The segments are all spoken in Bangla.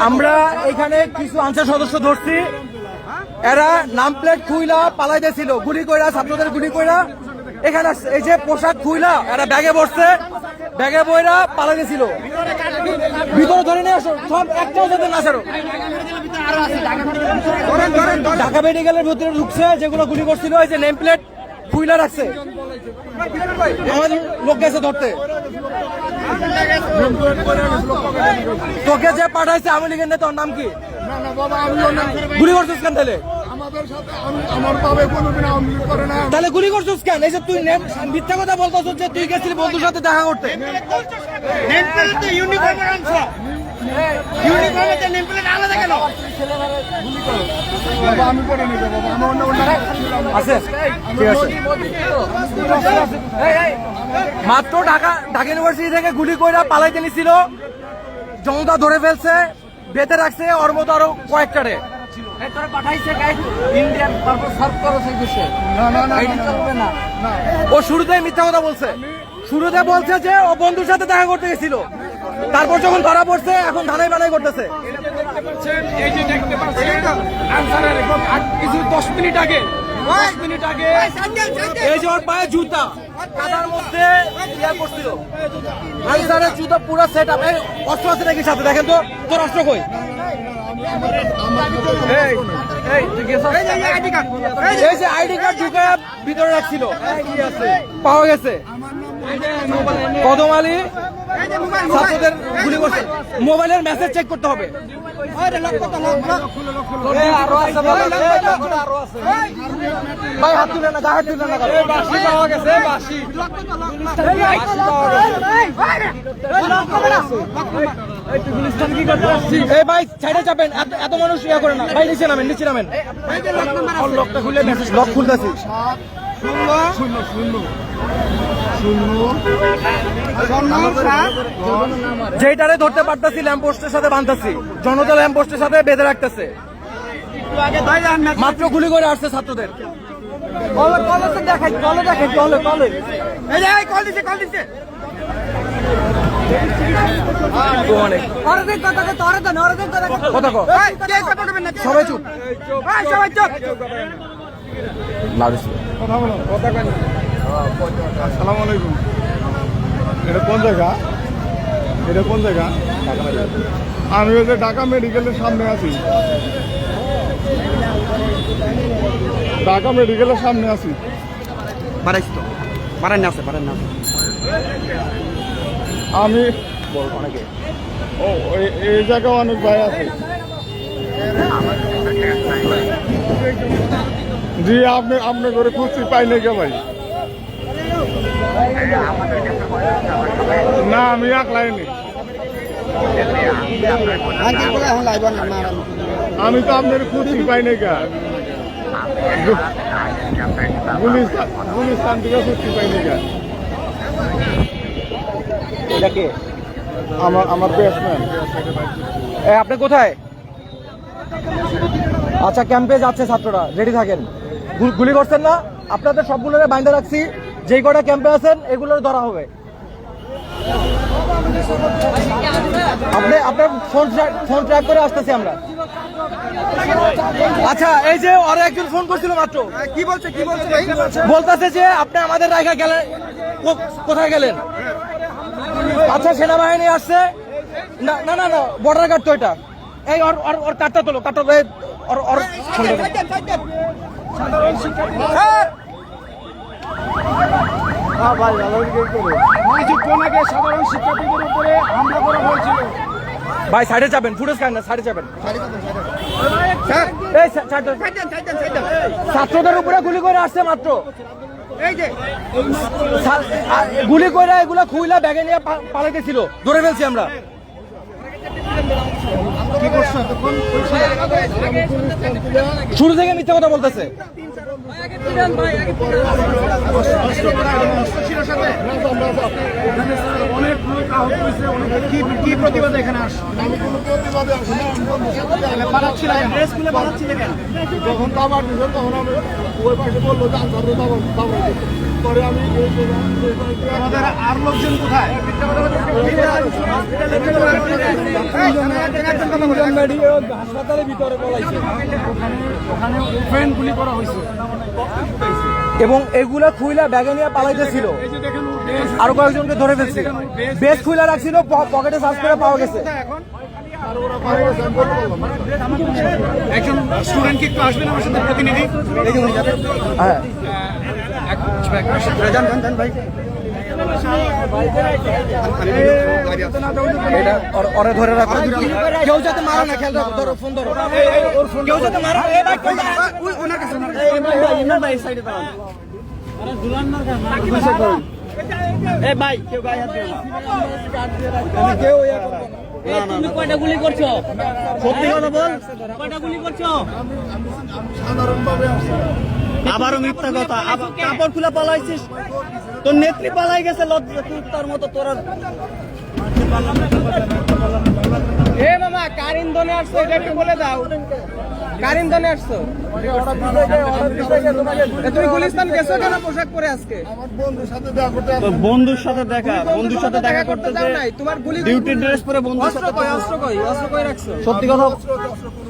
আমরা এখানে কিছু আনসার সদস্য ধরছি, এরা নাম প্লেট খুইলা পালাইতেছিল, গুলি কইরা ছাত্রদের গুলি কইরা এখানে এই যে পোশাক খুইলা এরা ব্যাগে বসছে, ব্যাগে বইরা পালাইতেছিল। ভিতরে ধরে নিয়ে আসো, সব একটাও যাতে না ছাড়ো। ঢাকা মেডিকেলের ভিতরে ঢুকছে, যেগুলো গুলি করছিল এই যে নেম প্লেট খুইলা রাখছে, আমাদের লোক গেছে ধরতে। তোকে যে পাঠাইছে আওয়ামী লীগের নেতা, নাম কি? গুলি করছিস কেন তাহলে? তাহলে গুলি করছিস কেন? এই যে তুই মিথ্যা কথা বলতেছিস যে তুই গেছিলি বন্ধুর সাথে দেখা করতে। মাত্র ঢাকা ইউনিভার্সিটি থেকে গুলি করে পালাইতে নিছিল, জনতা ধরে ফেলছে, বেঁধে রাখছে, ওর মতো আরো কয়েকটারে ও শুরুতেই মিথ্যা কথা বলছে। শুরুতে বলছে যে ও বন্ধুর সাথে দেখা করতে গেছিল, তারপর যখন ধরা পড়ছে এখন ধানাই বানাই করতেছে। কিছু 10 মিনিট আগে এই যে ওর পায়ে জুতা কাদার মধ্যে করছিল, আনসারের জুতা পুরো সেট আপ। অস্ত্র আছে নাকি সাথে? দেখেন তো তোর অস্ত্র কই? এই যে আইডি কার্ড ঢুকে ভিতরে রাখছিল, পাওয়া গেছে। কদম আলী ছাত্রদের গুলি করছে, মোবাইলের মেসেজ চেক করতে হবে। ভাই হাত তুলে না, গা হাত তুলে না। পাওয়া গেছে এই ভাই সাইডে চাপেন, এত মানুষ ইয়া করে না ভাই, নিচে নামেন, নিচে নামেন। লকটা খুলে মেসেজ লক খুলতেছি। যেটারে ধরতে পারতেছি ল্যাম্পপোস্টের সাথে বাঁধতেছি, জনতা ল্যাম্পপোস্টের সাথে বেঁধে রাখতেছে। মাত্র গুলি করে আসছে ছাত্রদের। সবাই চুপ, সবাই চুপ। আসসালামু আলাইকুম। এটা কোন জায়গা? এটা কোন জায়গা? আমি ওই যে ঢাকা মেডিকেলের সামনে আছি, ঢাকা মেডিকেলের সামনে আছি। আমি এই জায়গায় অনেক ভাই আছে। জি আপনি করে খুঁজছি পাই নাই কে ভাই? না আমি একলাই নেই, আমি তো আপনার খুঁজছি পাই নাই কে? গুলিস্তান থেকে খুঁজছি পাই নাই কে? আমার ব্যাটসম্যান। আপনি কোথায়? আচ্ছা, ক্যাম্পে যাচ্ছে ছাত্ররা, রেডি থাকেন। গুলি করছেন না? আপনাদের সবগুলোরে বাইন্ধে রাখছি, যেই কটা ক্যাম্পে আছেন এগুলোর ধরা হবে। আপনার ফোন ট্র্যাক করে আসতেছি আমরা। আচ্ছা, এই যে ওরা একজন ফোন করছিল মাত্র, কি বলছে বলতেছে যে আপনি আমাদের রায়গা গেলেন, কোথায় গেলেন? আচ্ছা, সেনাবাহিনী আসছে। না না না না, বর্ডার গার্ড তো এটা। এই ওর কাটটা তোলো, কাটটা ওর সাধারণ শিক্ষার্থীদের উপরে হামলা করা হয়েছিল। ভাই সাইডে যাবেন, ফুটেজ খান না, সাইডে যাবেন। ছাত্রদের উপরে গুলি করে আসছে মাত্র, গুলি করে এগুলা খুইলা ব্যাগে নিয়ে পালাইতেছিল, ধরে ফেলছি আমরা। শুরু থেকে মিথ্যা কথা বলতেছে। কি প্রতিবাদ এখানে আসছে? যখন দাবার তখন আমি ওই পাশে বললো পরে আমি আমাদের আর লোকজন কোথায়? হাসপাতালের ভিতরে পলাইছে, ওখানে ওপেন গুলি করা হয়েছে। এবং এগুলা খুইলা ব্যাগে নিয়ে পালাইতেছিল। এই যে দেখেন ওর বেশ, আরো কয়েকজনকে ধরে ফেলছে, বেশ খুইলা রাখছিল, পকেটে সার্চ করে পাওয়া গেছে। এখন পায়ে গেছে, আমি বলতে পারলাম না। একজন স্টুডেন্ট কি একটু আসবেন আমার সাথে প্রতিনিধি? হ্যাঁ, এটা ওরে ধরে রাখো, কেউ যাতে মারে না, খেয়াল রাখো, ধরো ফোন ধরো, কেউ যাতে মারে না। ওনার কাছে তুমি কয়টা গুলি করছো? সত্যি কথা বল, কয়টা গুলি করছো? সাধারণভাবে আসছে। আবারও মিথ্যা কথা, আবার কাপড় খুলে পালাইছিস, তোর নেত্রী পালাই গেছে, লজ্জা তুই তার মতো তোরা। এ মামা কার ইন্ধনে আসছো এটা একটু বলে দাও। কার ইন্ধনে আসছো? তুমি গুলিস্তান গেছো কেন পোশাক পরে আজকে? আমার বন্ধুর সাথে দেখা করতে তোর বন্ধুর সাথে দেখা করতে যাও নাই, তোমার গুলি ডিউটি ড্রেস পরে বন্ধুর অস্ত্র সাথে কই? অস্ত্র কই রাখছো?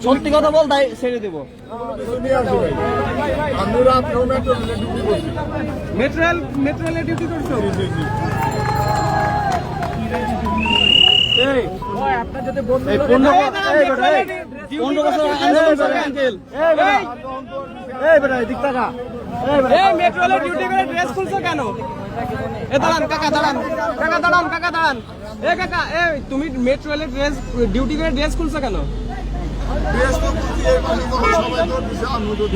সত্যি কথা বল, তাই ছেড়ে দেবো। নিয়ে আসি ভাই। আমি রাত ডিউটি করছি। মেট্রোলে ডিউটি করছো? এই 15 বছর আন্দোলন করে আঙ্কেল। এই বেটা এদিক তাকা। এই মেট্রোলে ডিউটি করে ড্রেস খুলছো কেন? এ দাঁড়ান কাকা, দাঁড়ান কাকা, দাঁড়ান। এ কাকা, এই তুমি মেট্রোলে ডিউটি করে ড্রেস খুলছো কেন?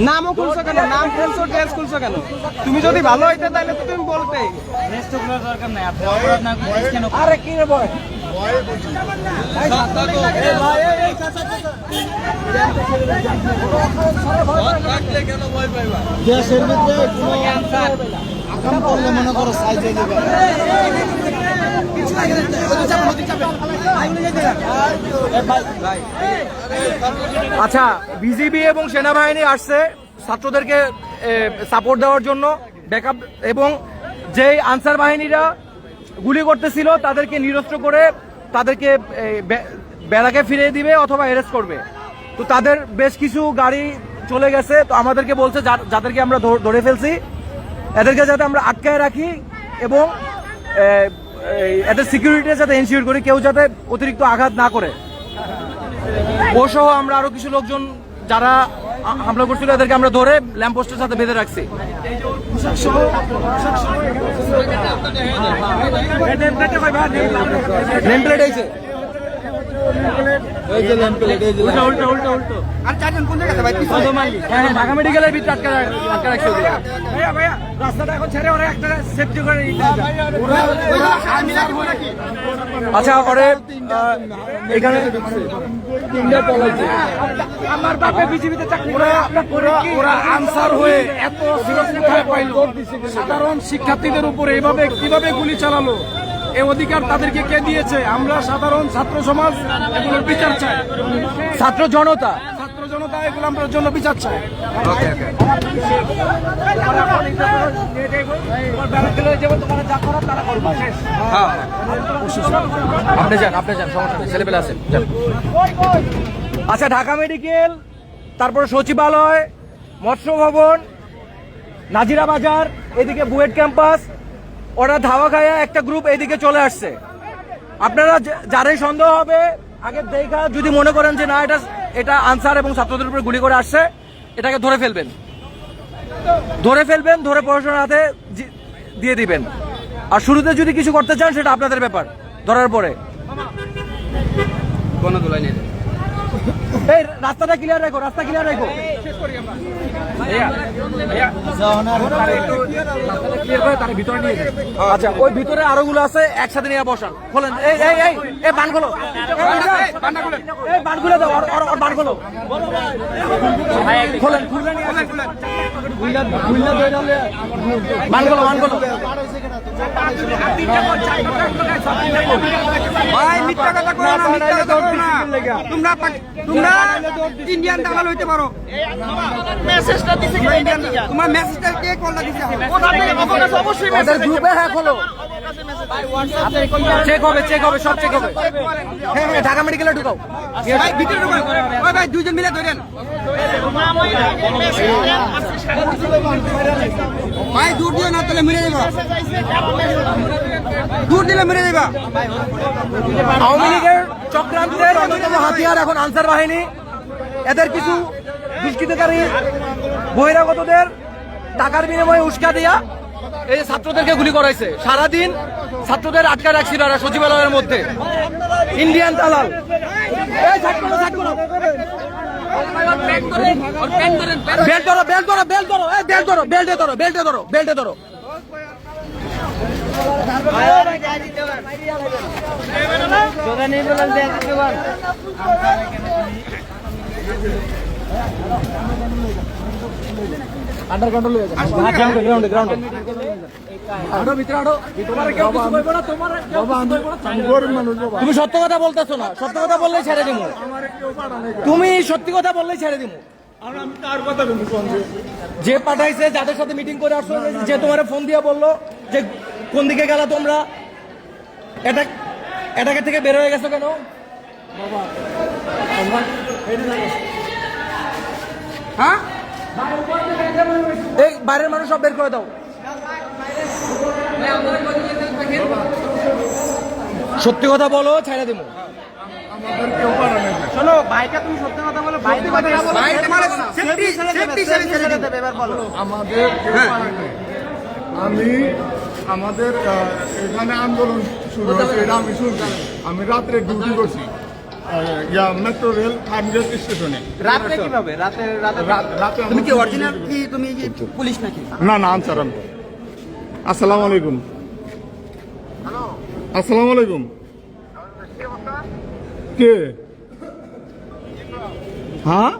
নামও খুলছো কেন? নাম খুলছো, ড্রেস খুলছো কেন? তুমি যদি ভালো হইতে তাহলে তো তুমি বলতে। আরে কি রে বয়, দেশের মধ্যে কোনো আকাম করলে মনে করো সাইজে দেবে। আচ্ছা, বিজিবি এবং সেনাবাহিনী আসছে ছাত্রদেরকে সাপোর্ট দেওয়ার জন্য, ব্যাকআপ, এবং যেই আনসার বাহিনীরা গুলি করতেছিল তাদেরকে নিরস্ত্র করে তাদেরকে ব্যারাকে ফিরিয়ে দিবে অথবা অ্যারেস্ট করবে। তো তাদের বেশ কিছু গাড়ি চলে গেছে, তো আমাদেরকে বলছে যাদেরকে আমরা ধরে ফেলছি এদেরকে যাতে আমরা আটকায় রাখি এবং এদের সিকিউরিটি যাতে এনশিওর করি, কেউ যাতে অতিরিক্ত আঘাত না করে। ও সহ আমরা আরো কিছু লোকজন যারা হামলা করছিল এদেরকে আমরা ধরে ল্যাম্পপোস্টের সাথে বেঁধে রাখছি। নেম প্লেট হয়েছে, আর চারজন কোন জায়গাতে ভাই? হ্যাঁ, ঢাকা মেডিকেলের ভিতরে আটকা রাখছে ওগুলো। ভাইয়া রাস্তাটা এখন ছেড়ে ওরা একটা সেফটি করে আচ্ছা, পরে এখানে আমার বাপে বিজেপিতে চাকরি করে, ওরা আনসার হয়ে এত কোথায় পাইল? সাধারণ শিক্ষার্থীদের উপরে এভাবে কিভাবে গুলি চালালো? এই অধিকার তাদেরকে কে দিয়েছে? আমরা সাধারণ ছাত্র সমাজ এগুলোর বিচার চাই। ছাত্র জনতা এগুলো আমরা জন্য বিচার চাই। আপনি যান, সমস্যা নেই, ছেলেপেলে আছেন। আচ্ছা, ঢাকা মেডিকেল, তারপরে সচিবালয়, মৎস্য ভবন, নাজিরা বাজার, এদিকে বুয়েট ক্যাম্পাস, ওরা ধাওয়া খায়া একটা গ্রুপ এদিকে চলে আসছে। আপনারা যারাই সন্দেহ হবে আগে দেখা, যদি মনে করেন যে না এটা আনসার এবং ছাত্রদের উপরে গুলি করে আসছে, এটাকে ধরে ফেলবেন, ধরে পড়াশোনার হাতে দিয়ে দিবেন। আর শুরুতে যদি কিছু করতে চান সেটা আপনাদের ব্যাপার, ধরার পরে। এই রাস্তাটা ক্লিয়ার রাখো, আচ্ছা, ওই ভিতরে আরো গুলো আছে, একসাথে নিয়ে বসান, খোলেন। এই বান খোলো, বান খুলে দাও, বান খোলো, খোলেন, বান খোলো, ভাই মিথ্যা কথা করো না, মিথ্যা কথা করো না। তোমরা ইন্ডিয়ান দালাল হইতে পারো। তোমার মেসেজটা কে কলটা দিছে? ওদের গ্রুপে হ্যাক হলো, চেক হবে সব চেক হবে। হ্যাঁ ঢাকা মেডিকেলে ঢুকাও। ভাই ভিতরে ঢুকান। ওই ভাই দুইজন মিলে ধরেন। ভাই দূর দিও না, তাহলে মেরে দেবা। দূর দিলে মেরে দেবা। আওয়ামী লীগের চক্রান্তের অন্যতম হাতিয়ার এখন আনসার বাহিনী। এদের কিছু দুষ্কৃতকারী বহিরাগতদের টাকার বিনিময়ে উস্কা দিয়া এই যে ছাত্রদেরকে গুলি করাইছে। সারাদিন ছাত্রদের আটকা রাখছিল এরা সচিবালয়ের মধ্যে। ইন্ডিয়ান দালাল। এই ছাড় করো, ছাড় করো। বেল্ট ধরো, বেল্ট ধরো, বেল্ট ধরো, এই বেল্ট ধরো, বেল্টে ধরো, বেল্টে ধরো, বেল্টে ধরো। আন্ডার কন্ট্রোল হয়ে গেছে। গ্রাউন্ডে গ্রাউন্ডে আরো ভিতরে আরো। তোমার কেউ কিছু কইবো না, তোমার কেউ কিছু কইবো না। তুমি সত্য কথা বলতেছো না, সত্য কথা বললেই ছেড়ে দিমু। তুমি সত্যি কথা বললেই ছেড়ে দিমু। যে পাঠাইছে, যাদের সাথে মিটিং করে আসছো, যে তোমার ফোন দিয়ে বললো যে কোন দিকে গেলা তোমরা, এটাকে থেকে বের হয়ে গেছো কেন? হ্যাঁ এই বাইরের মানুষ সব বের করে দাও। সত্যি কথা বলো, ছেড়ে দিমু। শোনো ভাইকে তুমি সত্যি কথা বলো। ভাই তোমার সেফটি হিসেবে ছেড়ে দেবে। এবার বলো। আমাদের কেউ পারে নাই। আমাদের এখানে আন্দোলন শুরু হয়েছে, এটা আমি শুনছি। আমি রাত্রে ডিউটি করছি মেট্রো রেল ফার্মগেট স্টেশনে। রাতে কিভাবে? রাতে তুমি কি অরিজিনাল কি তুমি কি পুলিশ নাকি? না আনসার আমি। আসসালামু আলাইকুম। আসসালামু আলাইকুম। কে? হ্যাঁ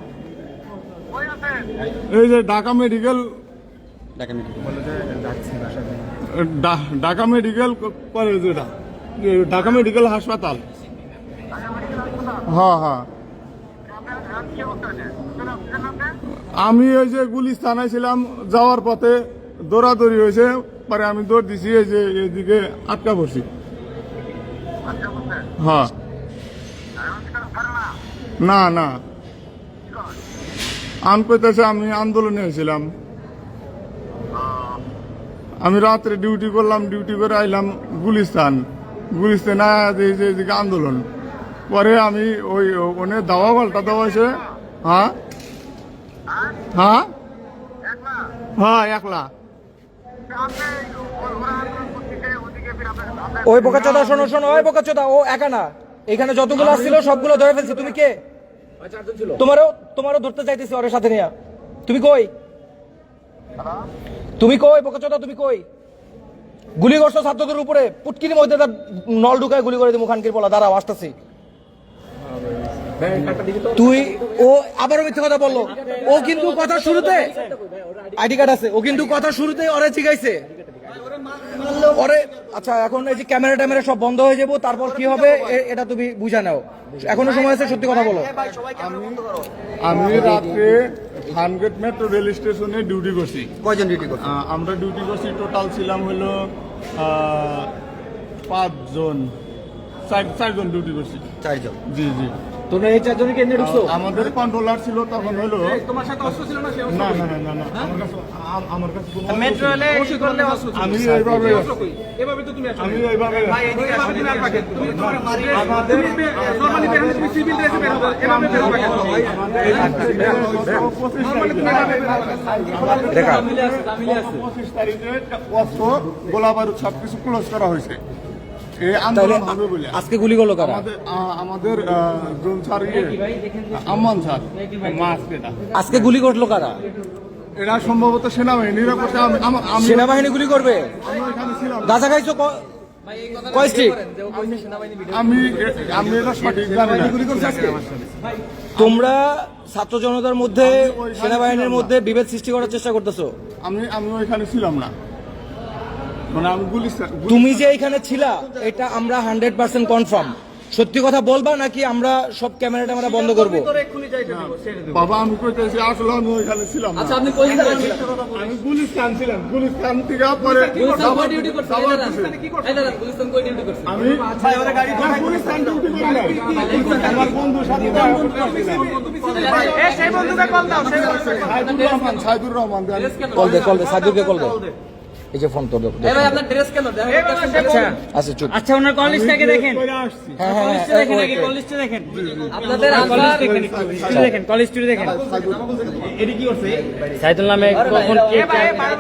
এই যে ঢাকা মেডিকেল কলেজ, এটা ঢাকা মেডিকেল হাসপাতাল। হ্যাঁ আমি ওই যে গুলিস্তানায় ছিলাম, যাওয়ার পথে দৌড়াদৌড়ি হয়েছে, পরে আমি দৌড় দিছি, এই যে এদিকে আটকা পড়ছি। হ্যাঁ না আনপেতেছে, আমি আন্দোলনে হয়েছিলাম। আমি রাত্রে ডিউটি করলাম, ডিউটি করে আইলাম গুলিস্তান এদিকে আন্দোলন। পরে আমি ওই ওনে দাওয়া পাল্টা দেওয়া হয়েছে। হ্যাঁ একলা। ওই বোকাচোদা, শোনো, ওই বোকাচোদা ও একা না, এখানে যতগুলো আসছিল সবগুলো ধরে ফেলছি। তুমি কে? তোমারও ধরতে চাইতেছি ওর সাথে নিয়ে। তুমি কই বোকাচোদা, তুমি কই? গুলি করছো ছাত্রদের উপরে, পুটকির মধ্যে তার নল ঢুকায় গুলি করে দিই। মুখানকির বলা, দাঁড়াও আসতেছি। তুই ও আবারও মিথ্যে কথা বললো। ও কিন্তু কথা শুরুতে আইডি কার্ড আছে, ও কিন্তু কথা শুরুতে ওরে জিগাইছে ওরে। আচ্ছা এখন এই যে ক্যামেরা সব বন্ধ হয়ে যাবো, তারপর কি হবে এটা তুমি বুঝা নাও। এখনো সময় আছে, সত্যি কথা বলো। আমি রাত্রে ফার্মগেট মেট্রো রেল স্টেশনে ডিউটি করছি। কয়জন ডিউটি করছো? আমরা ডিউটি করছি, টোটাল ছিলাম হলো 5 জন, 4 জন ডিউটি করছি। 4 জন। জি তোমরা এই চারজনকে এনে ঢুকছো? আমাদের কন্ট্রোলার ছিল তখন হলো। তোমার সাথে অস্ত্র ছিল না? না আমার কাছে কোনো মেট্রো রেলে কি করলে অস্ত্র ছিল? আমি এইভাবে এভাবে তো তুমি আমি এইভাবে ভাই এদিকে আসো, তুমি আর পাকে তুমি আমাদের নরমালি বের হলে তুমি সিভিল ড্রেসে বের হবে, এভাবে বের হবে। দেখা 25 তারিখে অস্ত্র, গোলা বারুদ সবকিছু ক্লোজ করা হয়েছে। এই তাহলে আন্দোলন হবে বলে আজকে গুলি করলো কারা? আমাদের জোন স্যার আম্মান স্যার আজকে গুলি করলো কারা? এরা সম্ভবত সেনাবাহিনীরা করছে। আমি সেনাবাহিনী গুলি করবে? এখানে ছিলাম। গাঁজা খাইছো কয় স্টিক? আমি এটা সঠিক জানি না। তোমরা ছাত্র জনতার মধ্যে, সেনাবাহিনীর মধ্যে বিভেদ সৃষ্টি করার চেষ্টা করতেছো। আমি ওইখানে ছিলাম না। মানে আমি গুলিস্তান তুমি যে এখানে ছিলা এটা আমরা 100% কনফার্ম। সত্যি কথা বলবা নাকি আমরা সব ক্যামেরাটা আমরা বন্ধ করব? বাবা আমি কইতেছি আসলে আমি ওইখানে ছিলাম না। আচ্ছা আপনি কই ছিলেন? আমি গুলিস্তান ছিলাম, গুলিস্তান থেকে পরে কই ডিউটি করছেন? এই দাঁড়ান, গুলিস্তান কই ডিউটি করছেন? আমি গুলিস্তান ডিউটি করি নাই। আমার বন্ধুর সাথে সেই বন্ধুকে কল দাও, সেই সাইদুর রহমান কল দে সাদুকে কল দে। এই যে ফোন তোর দে। এই ভাই আপনার ড্রেস কেন আচ্ছা চুপ। আচ্ছা ওনার কল লিস্টটাকে দেখেন, আসছি। হ্যাঁ হ্যাঁ দেখেন আগে কল লিস্টে দেখেন, আপনাদের কল লিস্ট দেখেন, দেখেন কল লিস্টে দেখেন। সাইদুল নামে কখন কে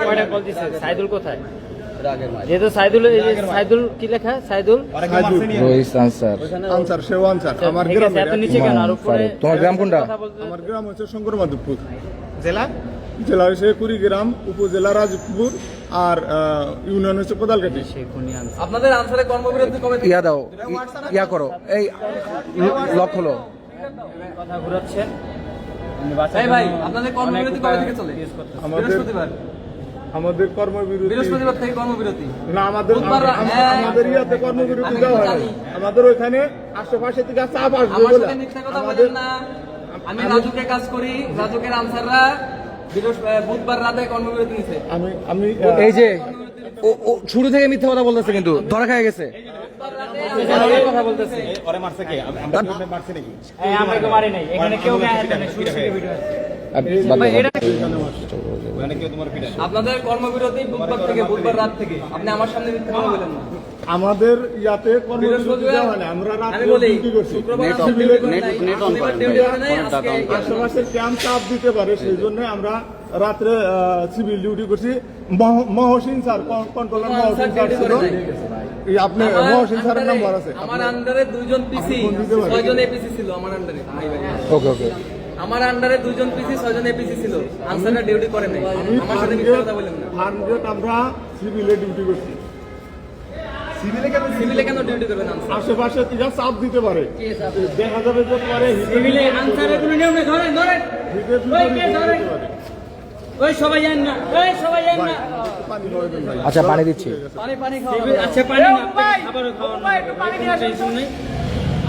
কয়টা কল দিছে? সাইদুল কোথায়? যেহেতু সাইদুল, এই যে সাইদুল কি লেখা? সাইদুল রোহিত আনসার। আনসার সেও আনসার আমার ঠিক আছে, গ্রামে। এত নিচে কেন? আর উপরে তোমার গ্রাম কোনটা? আমার গ্রাম হচ্ছে শঙ্কর মাধবপুর, জেলা জেলা হচ্ছে কুড়িগ্রাম, উপজেলা রাজপুর, আর ইউনিয়ন হচ্ছে কোদালকাটি। আপনাদের আনসারে কর্মবিরতি কবে থেকে? ইয়া দাও, ইয়া করো, এই লক হলো। কথা ঘুরাচ্ছেন। এই ভাই আপনাদের কর্মবিরতি কবে থেকে চলে? আমাদের বৃহস্পতিবার, আমাদের কর্মবিরতি বৃহস্পতিবার থেকে কর্মবিরতি। না, আমাদের বুধবার আমাদের ইয়াতে কর্মবিরতি আমি দেওয়া হয় জানি। আমাদের ওইখানে আশেপাশে থেকে চাপ আসবে আমার বলে সাথে মিথ্যা কথা বলেন না। আমি রাজুকে কাজ করি, রাজুকের আনসাররা বুধবার রাতে কর্মবিরতি নিছে। আমি আমি এই যে ও শুরু থেকে মিথ্যা কথা বলতেছে, কিন্তু ধরা খেয়ে গেছে। কথা বলতেছে এই আমাকে মারি নাই, এখানে কেউ গায়ে দেয় না, শুরু থেকে ভিডিও আছে। আপনাদের কর্মবিরতি বুধবার থেকে, বুধবার রাত থেকে। আপনি আমার সামনে মিথ্যা কথা বলেন না। আমাদের ইয়াতে কর্মবিরতি বৃহস্পতিবার দেওয়া হয় না, আমরা আমি রাতে বলি ডিউটি করছি। শুক্রবার সিভিলে শনিবার ডিউটি করে নাই, আজকে আশেপাশের ক্যাম্প চাপ দিতে পারে, সেই জন্য আমরা রাত্রে সিভিল ডিউটি করছি। Mohsin sir, controller Mohsin sir ছিল। এই আপনি মহসিন স্যারের নাম্বার আছে? আমার আন্ডারে দুইজন পিসি, ফোন দিতে পারি। 6 জন এপিসি ছিল আমার আন্ডারে। ওকে ওকে। আমার আন্ডারে 2 জন পিসি, 6 জন এপিসি ছিল। আনসাররা ডিউটি করে নাই। আমার সাথে মিথ্যা কথা বলেন না। 100 আমরা সিভিলে ডিউটি করছি। সিভিলে কেন ডিউটি করবেন আনসার? আশেপাশে থেকে চাপ দিতে পারে, দেখা যাবে যে পরে সিভিলে আনসারে কোনো নিয়ম নেই, ধরেন ধরেন, ওই কে ধরেন, ওই সবাই যান না, ওই সবাই যান না। আচ্ছা পানি দিচ্ছি। পানি খাওয়া। আচ্ছা পানি না, আপনাকে খাবারও খাওয়ানো হবে, কোনো টেনশন নেই।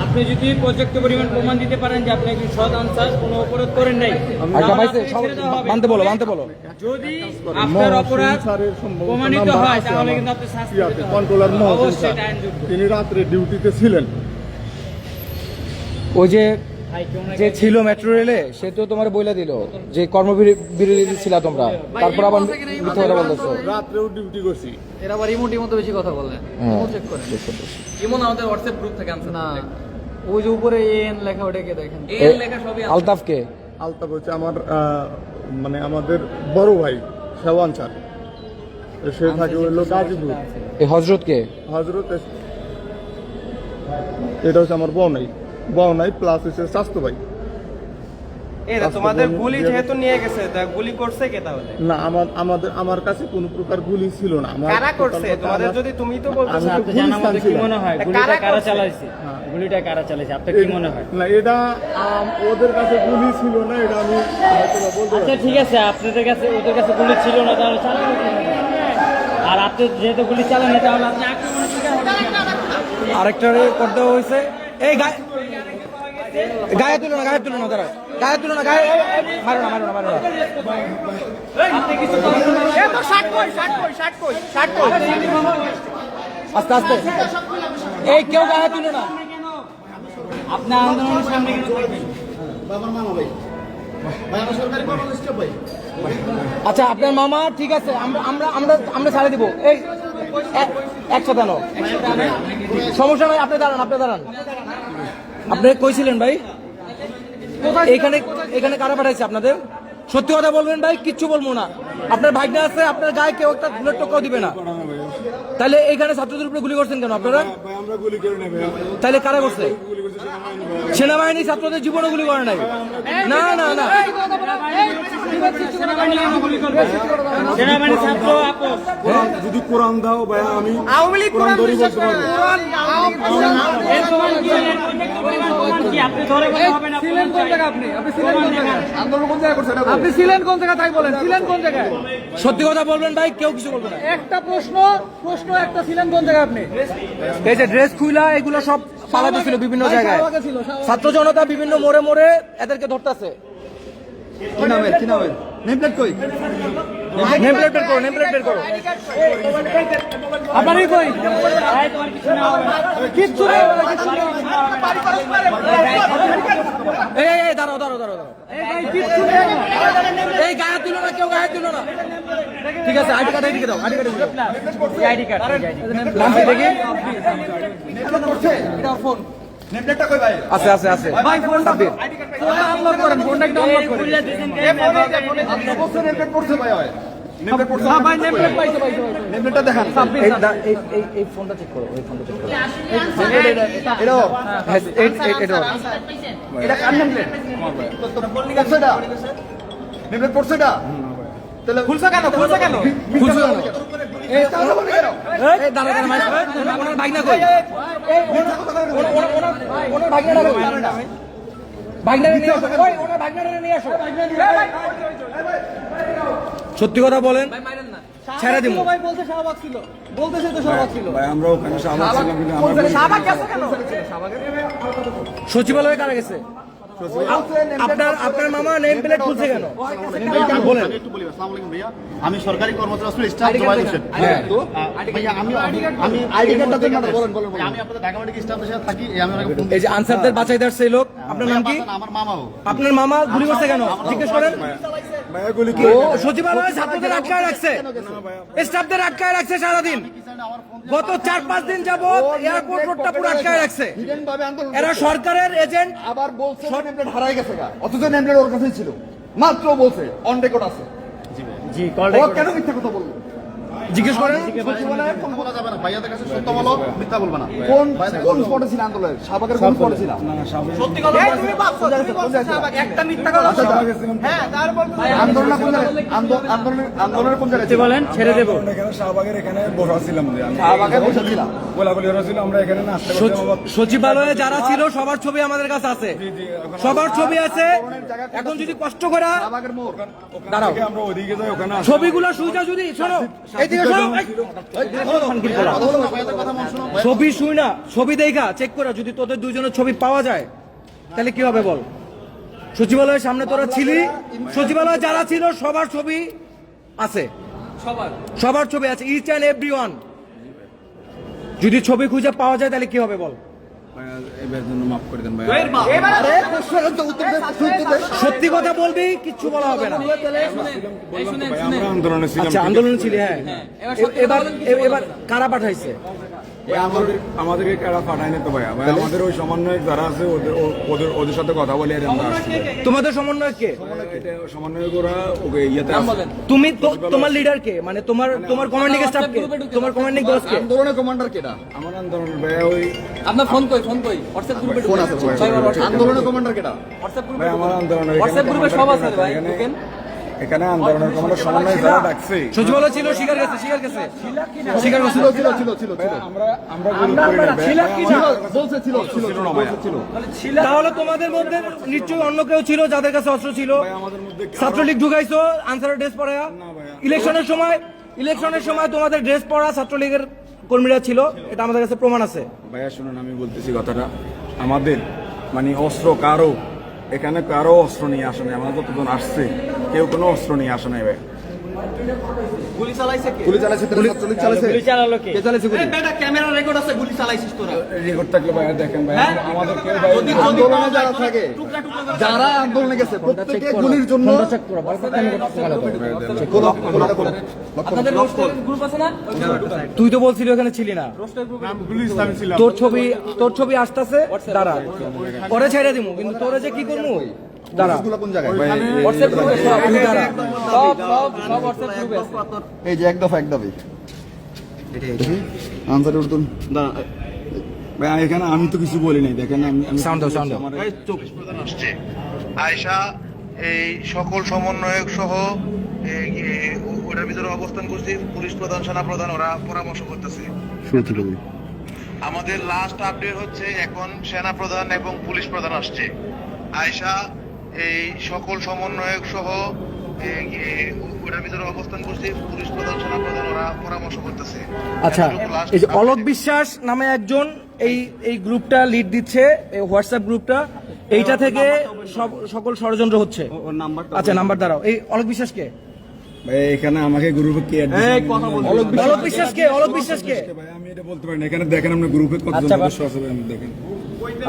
আপনি যদি পর্যাপ্ত পরিমাণ প্রমাণ দিতে পারেন যে আপনি একজন সৎ আনসার, কোনো অপরাধ করেন নাই, আচ্ছা ভাই তাহলে ছেড়ে দেওয়া হবে। বানতে বলো, বানতে বলো। যদি আপনার অপরাধ প্রমাণিত হয় তাহলে কিন্তু আপনি শাস্তি পেতে হবে। কন্ট্রোলার মহসিন অবশ্যই স্যার, এটা আইনযোগ্য। তিনি রাত্রে ডিউটিতে ছিলেন। ওই যে ভাই কেউ না যে ছিল মেট্রো রেলে, সে তো তোমার বইলা দিল যে কর্মবিরতি ছিল তোমরা, তারপর আবার মিথ্যা কথা বলতেছো। রাত্রেও ডিউটি করছি। এরা আবার ইমোট ইমোতে বেশি কথা বলে। হ্যাঁ। ইমো চেক করেন। ইমো না, আমাদের হোয়াটসঅ্যাপ গ্রুপ থেকে আনসার না। ওই যে উপরে এন লেখা, ওটাকে দেখেন। এন লেখা সবই আনসার। আলতাফকে আলতাফ হচ্ছে আমার মানে আমাদের বড় ভাই শেওয়ান স্যার, সে থাকে হইল গাজীপুর। এই হজরতকে হজরত এটা হচ্ছে আমার বউনাই প্লাস হচ্ছে স্বাস্থ্য ভাই। তোমাদের গুলি যেহেতু নিয়ে গেছে, তা গুলি করছে কে তাহলে? না, আমার কাছে কোনো প্রকার গুলি ছিল না। কারা করছে? তোমাদের যদি তুমি তো বলছো আমি তো আপনি জানার মধ্যে কি মনে হয় গুলিটা কারা কারা করছে? চালাইছে? গুলিটা কারা চালাইছে আপনার কি মনে হয়? না, এটা ওদের কাছে গুলি ছিল না, এটা আমি হয়তো বা বলতে আচ্ছা ঠিক আছে, আপনাদের কাছে, ওদের কাছে গুলি ছিল না, তাহলে চালানো কিভাবে? আর আপনি যেহেতু গুলি চালানো, তাহলে আপনি আক্রমণের শিকার হবেন কেন? আরেকটারে করতে হয়েছে। এই গায়ে তুলো না, গায়ে তুলো না, দাঁড়াও, গায়ে তুলো না, গায়ে মারো না, মারো না, মারো না। আপনি কিছু করেন না। এ তো 60 কই, 60 কই। আস্তে আস্তে। এই কেউ গায়ে তুলো না। আপনি আন্দোলনের সামনে কেন থাকবেন? আচ্ছা আপনার মামা, ঠিক আছে, আমরা ছাড়ে দিব। এই একসাথে আনো, সমস্যা নাই। আপনি দাঁড়ান, আপনি কইছিলেন ভাই? এখানে কারা পাঠাইছে আপনাদের? সত্যি কথা বলবেন ভাই, কিচ্ছু বলবো না। আপনার ভাইনা আছে, আপনার গায়ে কেউ একটা বুলেট টোকাও দিবে না। তাহলে এখানে ছাত্রদের উপরে গুলি করছেন কেন আপনারা? আমরা গুলি করে নেবে। তাহলে কারা করছে? সেনাবাহিনী ছাত্রদের জীবনে গুলি করে নাই। না না না, সেনাবাহিনী ছাত্র আপোষ। যদি কোরআন দাও ভাই, আমি আওয়ামী লীগ কোরআন ধরে বিশ্বাস বলতে করে। পারবো। কোরআন এর প্রমাণ কি? এর পর্যাপ্ত পরিমাণ প্রমাণ কি? আপনি ধরে বললে হবে না। ছিলেন কোন জায়গায় আপনি? আপনি ছিলেন কোন জায়গায়? আন্দোলন কোন জায়গায় করছে এটা বলুন। আপনি ছিলেন কোন জায়গায় তাই বলেন, ছিলেন কোন জায়গায়? সত্যি কথা বলবেন ভাই, কেউ কিছু বলবে না। একটা প্রশ্ন একটা, ছিলেন কোন জায়গায় আপনি? এই যে ড্রেস খুইলা এগুলো সব পালাতে ছিল বিভিন্ন ভাই, জায়গায়, শাহবাগে ছিল, শাহবাগে। ছাত্র জনতা বিভিন্ন মোড়ে মোড়ে এদেরকে ধরতেছে। কি নামের নেম প্লেট কই? নেম প্লেট বের করো, নেম প্লেট বের করো। আপনারই কই? ভাই, তোমার কিছু না হবে না। কিচ্ছু নেই, কিচ্ছু নেই। এই দাঁড়াও দাঁড়াও দাঁড়াও দাঁড়াও। এই ভাই, কিচ্ছু নেই। এই গায়ে তুলো না, কেউ গায়ে তুলো না। ঠিক আছে, আইডি কার্ড দাও, আইডি কার্ড দাও। আইডি কার্ড নাম কি দেখি? নেম প্লেটটা কই ভাই? আছে আছে আছে। ভাই, ফোনটা আনলক করেন, ফোনটা একটু আনলক করেন। খুলে দিয়েছেন আপনার বছর নেম প্লেট পড়ছে ভাই হয়। নেম প্লেট পড়ছে। হ্যাঁ ভাই, নেম প্লেট পাইছো। নেম প্লেটটা দেখান। এই ফোনটা চেক করো, এই ফোনটা চেক করো। এটা হ্যাঁ, এটা এটা কার নেম প্লেট? পড়ছে এটা? নেম প্লেট পড়ছে এটা? তাহলে খুলছো কেন? খুলছো কেন? খুলছো কেন? এই কথা বলে কেন? এই দাঁড়া দাঁড়া মাইক, ওনার ভাগনা কই? ওনার ভাগনাটা কই? ভাগনাটা নিয়ে আসো, ওই ওনার ভাগনাটা নিয়ে আসো। সত্যি কথা বলেন, ভাই, মাইরেন না। ছেড়ে দিবো। ভাই বলতে শাহবাগ ছিল, বলতেছে তো শাহবাগ ছিল। আমরা ওখানে শাহবাগ ছিলাম কিন্তু আমরা শাহবাগ গেছে কেন? সচিবালয়ে কারা গেছে? আপনার মামা নেম প্লেট খুলছে কেন? বলেন। একটু বলি, আসসালামু আলাইকুম ভাইয়া। আমি সরকারি কর্মচারী আসলে স্টাফ জোবাইর হোসেন। তো ভাইয়া আমি আইডি কার্ডটা দেন না, বলেন। আমি আপনাদের ঢাকা মেডিকেল স্টাফের সাথে থাকি। আমি ওনাকে ফোন এই যে আনসারদের বাঁচাই দেওয়ার সেই লোক, আপনার নাম কি? আমার মামাও। আপনার মামা গুলি করছে কেন জিজ্ঞেস করেন। ভাইয়া গুলি কি? ও সচিবালয়ে ছাত্রদের আটকায় রাখছে, স্টাফদের আটকায় রাখছে সারাদিন। গত 4-5 দিন যাবত এয়ারপোর্ট রোডটা পুরো আটকায় রাখছে। ভাবে আন্দোলন এরা সরকারের এজেন্ট। আবার বলছে নেম প্লেট হারাই গেছে গা, অথচ নেম প্লেট ওর কাছেই ছিল। মাত্র বলছে, অন রেকর্ড আছে। জি, ও কেন মিথ্যা কথা বললো? জিজ্ঞেস করেন। সচিবালয়ে ফোন বলা যাবে না। ভাইয়াদের কাছে সত্য বলো, মিথ্যা বলবা না। কোন স্পটে ছিল আন্দোলনের? শাহবাগের কোন স্পটে ছিল? সত্যি কথা বলতে তুমি পাচ্ছো, তুমি বলছো শাহবাগ, একটা মিথ্যা কথা বলছো। হ্যাঁ, তারপর আন্দোলনের কোন জায়গায়? আন্দোলনের কোন জায়গায় ছিল? বলেন, ছেড়ে দেবো। শাহবাগের এখানে বসাছিলাম যে আমি শাহবাগে বসেছিলাম। গোলাগুলি ছিল, আমরা এখানে নাচতে সচিবালয়ে যারা ছিল সবার ছবি আমাদের কাছে আছে, সবার ছবি আছে। এখন যদি কষ্ট করে শাহবাগের মোড়। দাঁড়াও, আমরা ওদিকে যাই, ওখানে ছবিগুলো সুইটা যদি শোনো, এইদিকে শোনো, ছবি শুই না, ছবি দেখা চেক করে যদি তোদের দুইজনের ছবি পাওয়া যায় তাহলে কি হবে বল। সচিবালয়ের সামনে তোরা ছিলি, সচিবালয়ে যারা ছিল সবার ছবি আছে, সবার ছবি আছে, ইচ অ্যান্ড এভরি ওয়ান। যদি ছবি খুঁজে পাওয়া যায় তাহলে কি হবে বল। এবার জন্য মাফ করে দেন ভাই। আরে প্রশ্নের তো উত্তর দে, তুই তো দে। সত্যি কথা বলবি, কিচ্ছু বলা হবে না। আমরা আন্দোলনে ছিলাম। আচ্ছা, আন্দোলন ছিলি, হ্যাঁ। এবার এবার কারা পাঠাইছে? ভাই, আমাদেরকে কারা পাঠায় না তো ভাই। ভাই আমাদের ওই সমন্বয়ক যারা আছে ওদের সাথে কথা বলে আমরা আসছি। তোমাদের সমন্বয় কে? এটা সমন্বয়ক ওরা ওকে ইয়েতে আছে। তুমি তোমার লিডার কে? মানে তোমার কমান্ডিং স্টাফ কে? তোমার কমান্ডিং বস কে? আন্দোলনের কমান্ডার কেডা? আমার আন্দোলনের ভাই ওই আপনার ফোন কই? হোয়াটসঅ্যাপ গ্রুপে ফোন আছে, আন্দোলনের কমান্ডার কেডা? হোয়াটসঅ্যাপ ভাই আমার আন্দোলনের হোয়াটসঅ্যাপ গ্রুপে সব আছে ভাই, ঢুকেন। এখানে আন্দোলনের কমান্ডার সমন্বয় যারা ডাকছে সচিবালয় ছিল, স্বীকার করছে, স্বীকার করছে। আমরা গুলি করি না ভাই। তাহলে তোমাদের মধ্যে নিশ্চয়ই অন্য কেউ ছিল যাদের কাছে অস্ত্র ছিল। আমাদের মধ্যে ছাত্রলীগ ঢুকাইছো আনসারের ড্রেস পরা। ইলেকশনের সময় তোমাদের ড্রেস পরা ছাত্রলীগের কর্মীরা ছিল, এটা আমাদের কাছে প্রমাণ আছে। ভাইয়া শুনুন, আমি বলতেছি কথাটা, আমাদের মানে অস্ত্র এখানে কারো অস্ত্র নিয়ে আসে নাই। আমাদের যতজন আসছে কেউ কোনো অস্ত্র নিয়ে আসে নাই ভাই। গুলি চালাইছে কে? গুলি চালাইছে, ছাত্রলীগ চালাইছে। গুলি চালালো কে? কে চালাইছে গুলি? বেটা, ক্যামেরা রেকর্ড আছে, গুলি চালাইছিস তোরা। রেকর্ড থাকলে ভাইয়া দেখেন ভাই, আমাদের কেউ ভাই আন্দোলনে যারা থাকে, যারা আন্দোলনে গেছে প্রত্যেকে গুলির জন্য আপনাদের রোস্টার গ্রুপ আছে না? তুই তো বলছিলি ওখানে ছিলি না। তোর ছবি আসতেছে, দাঁড়া, পরে ছেড়ে দিমু, কিন্তু তোরে যে কি করবো দাঁড়া। কোন জায়গায়? হোয়াটসঅ্যাপ গ্রুপে সব, তুই দাঁড়া। সব হোয়াটসঅ্যাপ গ্রুপে আছে। এই যে এক দফা আনসার উর্দু ভাই এখানে আমি তো কিছু বলি নাই। দেখেন আমি সাউন্ড দাও, সাউন্ড দাও। আমার আসছে আয়শা এই সকল সমন্বয়ক সহ ওটার ভিতরে অবস্থান করছি। পুলিশ প্রধান, সেনা প্রধান ওরা পরামর্শ করতেছে। আমাদের লাস্ট আপডেট হচ্ছে এখন সেনা প্রধান এবং পুলিশ প্রধান আসছে। আয়শা এই সকল সমন্বয়ক সহ ওটার ভিতরে অবস্থান করছে, পুলিশ প্রধান সেনা প্রধান ওরা পরামর্শ করতেছে। আচ্ছা, এই যে অলোক বিশ্বাস নামে একজন এই গ্রুপটা লিড দিচ্ছে, এই হোয়াটসঅ্যাপ গ্রুপটা, এইটা থেকে সকল ষড়যন্ত্র হচ্ছে। আচ্ছা, নাম্বার দাঁড়াও। এই অলোক বিশ্বাস কে? ভাই এখানে আমাকে গ্রুপে কে অলোক বিশ্বাস কে? অলোক বিশ্বাস কে? ভাই আমি এটা বলতে পারি না। এখানে দেখেন আমরা গ্রুপে কতজন সদস্য আছে আপনি দেখেন।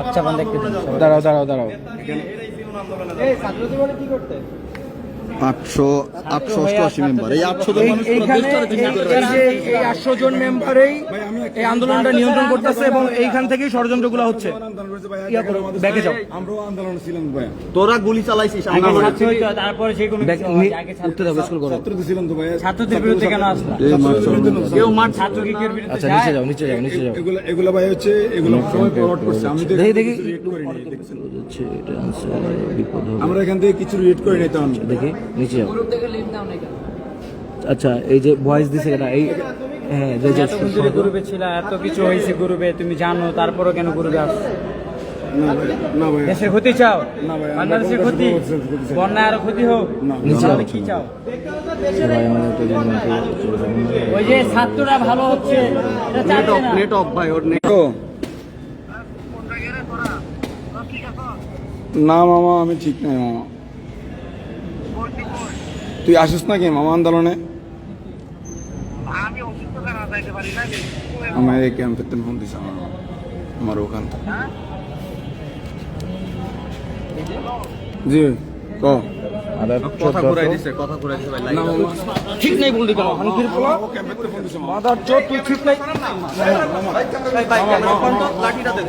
আচ্ছা বান দেখতে দাঁড়াও। এই ছাত্র জীবনে কি করতে 888 মেম্বার, এই 800 জন মানুষ এইখানে এই 800 জন মেম্বারেই এই আন্দোলনটা নিয়ন্ত্রণ করতেছে এবং এইখান থেকেই ষড়যন্ত্রগুলো হচ্ছে। ব্যাকে যাও। আমরাও আন্দোলন ছিলাম ভাই। তোরা গুলি চালাইছিস, আমরা তারপরে সেই কোনো উঠতে দাও, স্কুল করো। ছাত্র ছিলাম তো ভাই। ছাত্রদের বিরুদ্ধে কেন আসলো? কেউ মাঠ ছাত্র কি কেউ বিরুদ্ধে আচ্ছা, নিচে যাও। এগুলা ভাই হচ্ছে এগুলো সবাই ফরওয়ার্ড করছে। আমি তো দেখি রিয়েট করি নাই, দেখছেন? আমরা এখান থেকে কিছু রিয়েট করি নাই তখন। দেখি নিচে যাও। আচ্ছা, এই যে ভয়েস দিছে এটা, এই হ্যাঁ, এতক্ষণ ধরে গ্রুপে ছিল, এত কিছু হয়েছে গ্রুপে, তুমি জানো, তারপরও কেন গ্রুপে আসছো? না ভাই, দেশের ক্ষতি চাও? না ভাই, বাংলাদেশের ক্ষতি, বন্যা আরো ক্ষতি হোক, তাহলে কি চাও? ওই যে ছাত্ররা ভালো হচ্ছে, এটা চাচ্ছে না। নেট অফ ভাই, ওর নেট। না মামা, আমি ঠিক নাই মামা। তুই আসিস নাকি মামা আন্দোলনে? আমার এই ক্যাম্পের ফোন দিস আমার ওখান থেকে। জি ক কথা ঘুরাই দিছে ভাই। না মামা ঠিক নাই বললি কেন? হানফির পোলা ক্যাম্পের ফোন দিস মাদার চোদ, তুই ঠিক নাই। লাঠিটা দে।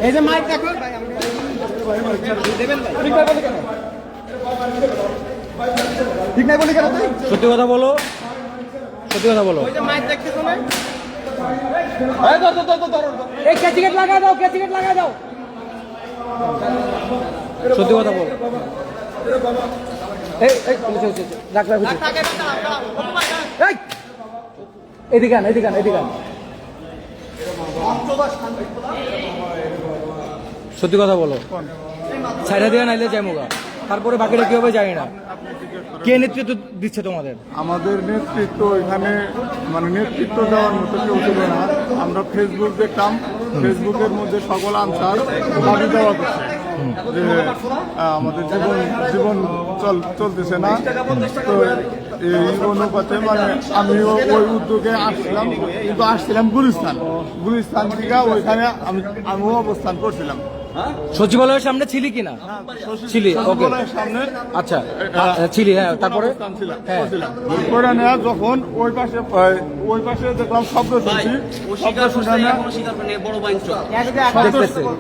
এই যে মাইক দেখো, ঠিক নাই বলি কেন? সত্যি কথা বলো, সত্যি কথা বলো। এই ক্যাচিকেট লাগা দাও, ক্যাচিকেট লাগা দাও। সত্যি কথা বল। এদিকে আন। সত্যি কথা বলো, ছাইড়া দিয়ে নাইলে যাই মোগা। তারপরে বাকিটা কি হবে জানি না। কে নেতৃত্ব দিচ্ছে তোমাদের? আমাদের নেতৃত্ব এখানে মানে নেতৃত্ব দেওয়ার মতো কেউ ছিল না। আমরা ফেসবুক দেখতাম, ফেসবুকের মধ্যে সকল আনসার দাবি দেওয়া করছে যে আমাদের জীবন চলতেছে না। তো এই অনুপাতে মানে আমিও ওই উদ্যোগে আসছিলাম, কিন্তু আসছিলাম গুলিস্তান থেকে। ওইখানে আমিও অবস্থান করছিলাম। সচিবালয়ের সামনে ছিলি কিনা? ছিলি, ওকে। সামনে আচ্ছা, ছিলি, হ্যাঁ। তারপরে করে নেওয়া যখন ওই পাশে দেখলাম শব্দ শুনছি,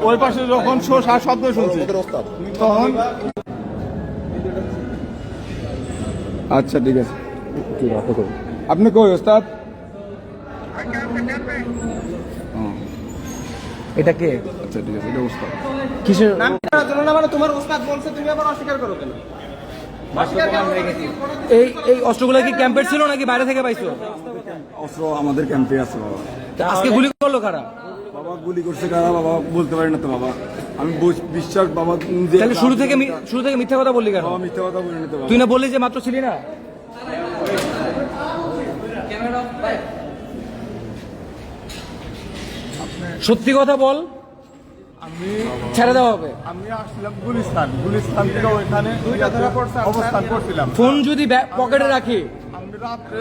ওই পাশে যখন শব্দ শুনছি তখন। আচ্ছা ঠিক আছে, আপনি কই ওস্তাদ? এটা কে? আচ্ছা ঠিক আছে, এটা ওস্তাদ। কিসের? মানে তোমার উস্তাদ বলছে, তুমি আবার অস্বীকার করো কেন? এই অস্ত্রগুলো কি ক্যাম্পের ছিল নাকি বাইরে থেকে পাইছো? অস্ত্র আমাদের ক্যাম্পে আছে বাবা। আজকে গুলি করলো কারা? বাবা গুলি করছে কারা বাবা বলতে পারি না তো বাবা। আমি বিশ্বাস বাবা নিজে। তাহলে শুরু থেকে মিথ্যা কথা বললি কেন? বাবা মিথ্যা কথা বলি না তো বাবা। তুই না বললি যে মাত্র ছিলি না? সত্যি কথা বল, আমি ছেড়ে দেওয়া হবে। আমি আসছিলাম গুলিস্তান থেকে ওইখানে অবস্থান করছিলাম। ফোন যদি পকেটে রাখি, আমি রাত্রে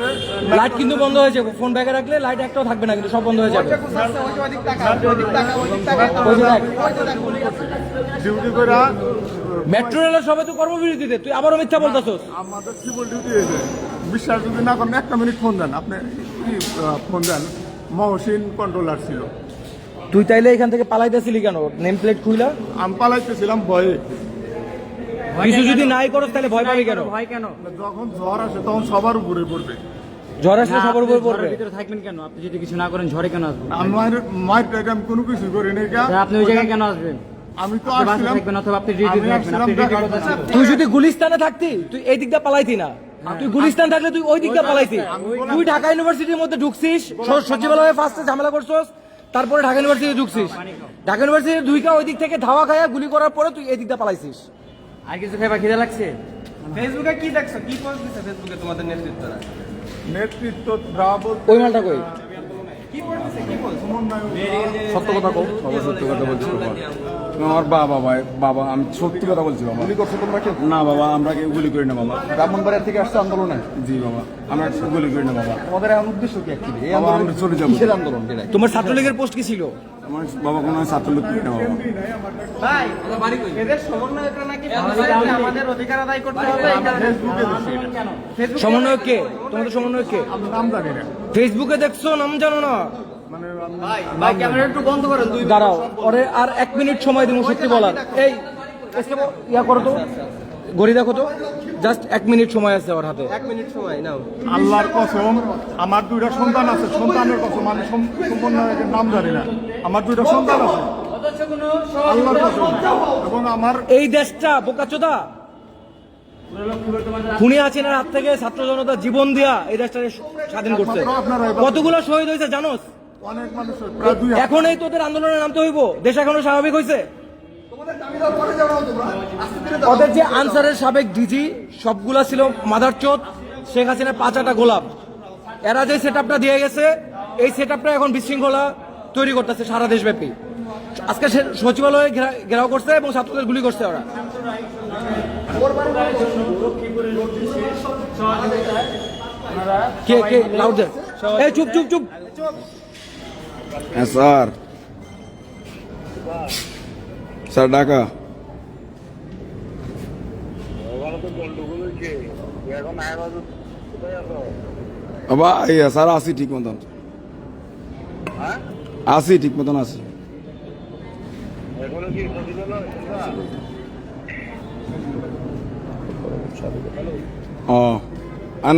লাইট কিন্তু বন্ধ হয়ে যাবে। ফোন ব্যাগে রাখলে লাইট একটাও থাকবে না, কিন্তু সব বন্ধ হয়ে যাবে। ডিউটি করে মেট্রো রেলের সবাই তো কর্মবিরতিতে, তুই আবারও মিথ্যা বলতেছস। আমাদের সিভিল ডিউটি হয়েছে। বিশ্বাস যদি না করেন একটা মিনিট ফোন দেন, আপনি ফোন দেন। মহসিন কন্ট্রোলার ছিল। তুই তাইলে এখান থেকে পালাইতেছিলি কেন? নেম প্লেট খুইলা আমি পালাইতেছিলাম ভয়ে। কিছু যদি নাই করস তাহলে ভয় পাবি কেন? ভয় কেন? যখন ঝড় আসে তখন সবার উপরে পড়বে। ঝড় আসলে সবার উপর পড়বে। ঝড়ের ভিতরে থাকবেন কেন? আপনি যদি কিছু না করেন ঝড়ে কেন আসবেন? আমি কোনো কিছু করি নাই। আপনি ওই জায়গায় কেন আসবেন? আমি তো বাসা আসছিলাম, থাকবেন অথবা আপনি ডিউটি থাকবেন, আপনি ডিউটি করতে আসবেন। তুই যদি গুলিস্তানে থাকতি, তুই এই দিকটা পালাইতি না। তুই গুলিস্তান থাকলে তুই ওই দিকটা পালাইছিস। তুই ঢাকা ইউনিভার্সিটির মধ্যে ঢুকছিস, সচিবালয়ে ফার্স্টে ঝামেলা করছস, তারপরে ঢাকা ইউনিভার্সিটি ঢুকছিস। ঢাকা ইউনিভার্সিটি দুইটা ওই দিক থেকে ধাওয়া খায়া গুলি করার পরে তুই এই দিকটা পালাইছিস। আর কিছু খাইবা খিদে লাগছে? ফেসবুকে কি দেখছো, কি পোস্ট দিছে ফেসবুকে তোমাদের নেতৃত্বরা? নেতৃত্ব যা বলতে ওই মালটা কই? সত্য কথা কও বাবা, সত্য কথা বলছি বাবা। আমার বাবা ভাই বাবা, আমি সত্যি কথা বলছি বাবা। গুলি করছো তোমরা কেউ? না বাবা, আমরা কেউ গুলি করি না বাবা। ব্রাহ্মণবাড়িয়া থেকে আসছে আন্দোলনে? জি বাবা, আমরা গুলি করি না বাবা। তোমাদের এখন উদ্দেশ্য কি অ্যাকচুয়ালি? এই বাবা, আন্দোলন আমরা চলে যাবো। কিসের আন্দোলন যেটা? তোমার ছাত্রলীগের পোস্ট কি ছিল? আমার বাবা কোনো ছাত্রলীগ করি না বাবা। ভাই ওদের বাড়ি কই? এদের সমন্বয়করা নাকি বলছে যে আমাদের অধিকার আদায় করতে হবে, এই কারণে ফেসবুকে সমন্বয়ক কে? তোমাদের সমন্বয়ক কে? আমি নাম জানি না, ফেসবুকে দেখছো, নাম জানো না? মানে ভাই ক্যামেরা একটু বন্ধ করেন, দুই দাঁড়াও, ওরে আর 1 মিনিট সময় দিব সত্যি বলার। এই ইয়া করো তো, ঘড়ি দেখো তো, জাস্ট 1 মিনিট সময় আছে ওর হাতে। 1 মিনিট সময় নাও। আল্লাহর কসম আমার 2টা সন্তান আছে, সন্তানের কসম আমি সম্পূর্ণ নাম জানি না, আমার 2টা সন্তান আছে আল্লাহর কসম। এবং আমার এই দেশটা বোকাচোদা খুনি হাসিনার হাত থেকে ছাত্র জনতা জীবন দিয়া এই দেশটা স্বাধীন করছে। কতগুলো শহীদ হয়েছে জানোস? অনেক মানুষের প্রায় 2 এখন এই তোদের আন্দোলনে নামতে হইব? দেশ এখনো স্বাভাবিক হয়েছে? ওদের যে আনসারের সাবেক ডিজি সবগুলা ছিল মাদারচোদ, শেখ হাসিনার 5 গোলাপ। এরা যে সেটআপটা দিয়ে গেছে, এই সেটআপটা এখন বিশৃঙ্খলা তৈরি করতেছে সারা দেশব্যাপী। আজকে সচিবালয়ে ঘেরাও করছে এবং ছাত্রদের গুলি করছে ওরা। কে কে লাউড দে? এই চুপ চুপ চুপ। হ্যাঁ স্যার, স্যার ঢাকা। বাবা ইয়া স্যার, আসি ঠিক মতন, আসি ঠিক মতন আসি। ও